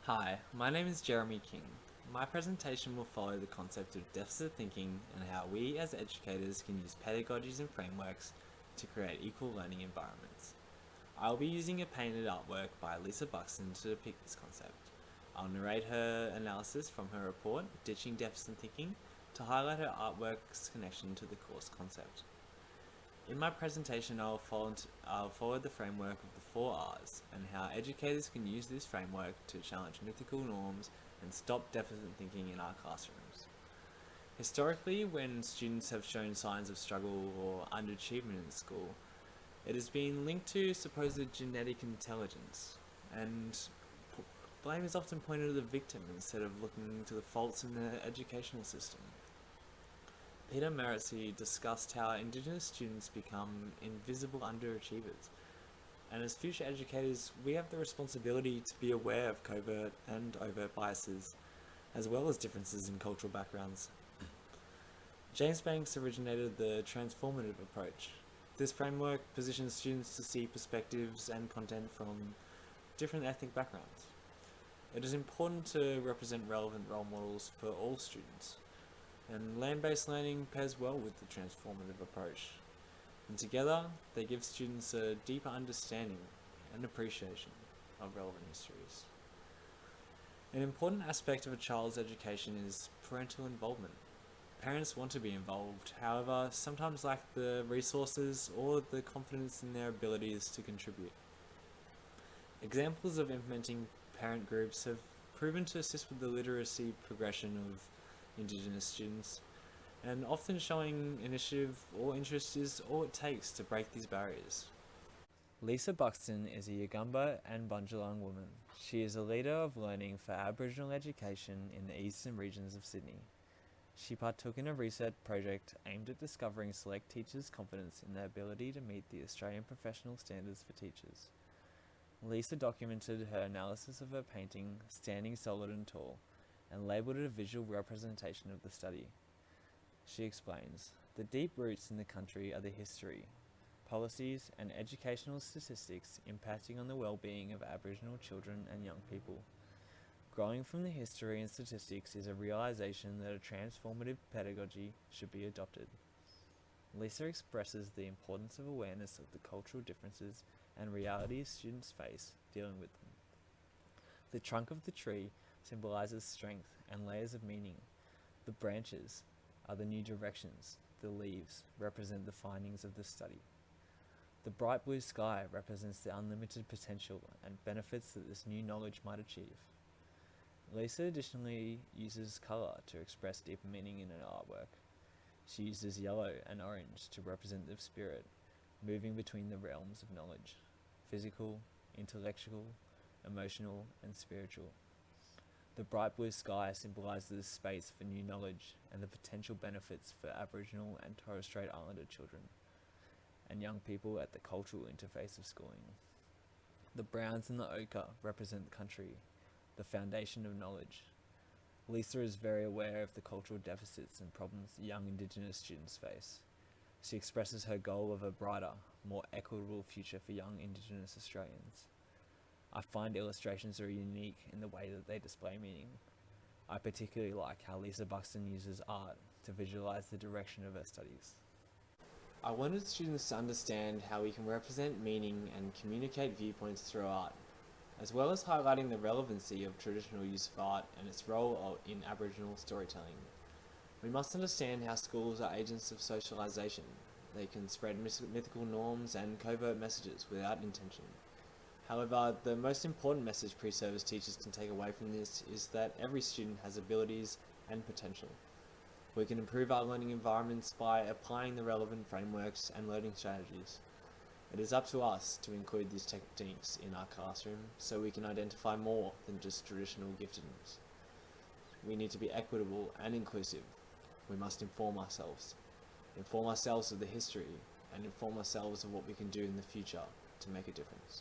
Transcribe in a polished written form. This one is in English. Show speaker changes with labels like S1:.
S1: Hi, my name is Jeremy King. My presentation will follow the concept of deficit thinking and how we as educators can use pedagogies and frameworks to create equal learning environments. I will be using a painted artwork by Lisa Buxton to depict this concept. I'll narrate her analysis from her report, Ditching Deficit Thinking, to highlight her artwork's connection to the course concept. In my presentation, I'll follow the framework of the 4 R's and how educators can use this framework to challenge mythical norms and stop deficit thinking in our classrooms. Historically, when students have shown signs of struggle or underachievement in school, it has been linked to supposed genetic intelligence, and blame is often pointed to the victim instead of looking to the faults in the educational system. Peter Meritzi discussed how Indigenous students become invisible underachievers, and as future educators, we have the responsibility to be aware of covert and overt biases, as well as differences in cultural backgrounds. James Banks originated the transformative approach. This framework positions students to see perspectives and content from different ethnic backgrounds. It is important to represent relevant role models for all students, and land-based learning pairs well with the transformative approach. And together, they give students a deeper understanding and appreciation of relevant histories. An important aspect of a child's education is parental involvement. Parents want to be involved, however, sometimes lack the resources or the confidence in their abilities to contribute. Examples of implementing parent groups have proven to assist with the literacy progression of Indigenous students, and often showing initiative or interest is all it takes to break these barriers. Lisa Buxton is a Yugambeh and Bundjalung woman. She is a leader of learning for Aboriginal education in the eastern regions of Sydney. She partook in a research project aimed at discovering select teachers' confidence in their ability to meet the Australian professional standards for teachers. Lisa documented her analysis of her painting, Standing Solid and Tall, and labelled it a visual representation of the study. She explains, "The deep roots in the country are the history, policies and educational statistics impacting on the well-being of Aboriginal children and young people. Growing from the history and statistics is a realisation that a transformative pedagogy should be adopted." Lisa expresses the importance of awareness of the cultural differences and realities students face dealing with them. The trunk of the tree symbolises strength and layers of meaning. The branches are the new directions. The leaves represent the findings of the study. The bright blue sky represents the unlimited potential and benefits that this new knowledge might achieve. Lisa additionally uses colour to express deeper meaning in her artwork. She uses yellow and orange to represent the spirit, moving between the realms of knowledge: physical, intellectual, emotional, and spiritual. The bright blue sky symbolises space for new knowledge and the potential benefits for Aboriginal and Torres Strait Islander children and young people at the cultural interface of schooling. The browns and the ochre represent the country, the foundation of knowledge. Lisa is very aware of the cultural deficits and problems young Indigenous students face. She expresses her goal of a brighter, more equitable future for young Indigenous Australians. I find illustrations are unique in the way that they display meaning. I particularly like how Lisa Buxton uses art to visualise the direction of her studies. I wanted students to understand how we can represent meaning and communicate viewpoints through art, as well as highlighting the relevancy of traditional use of art and its role in Aboriginal storytelling. We must understand how schools are agents of socialisation. They can spread mythical norms and covert messages without intention. However, the most important message pre-service teachers can take away from this is that every student has abilities and potential. We can improve our learning environments by applying the relevant frameworks and learning strategies. It is up to us to include these techniques in our classroom so we can identify more than just traditional giftedness. We need to be equitable and inclusive. We must inform ourselves of the history, and inform ourselves of what we can do in the future to make a difference.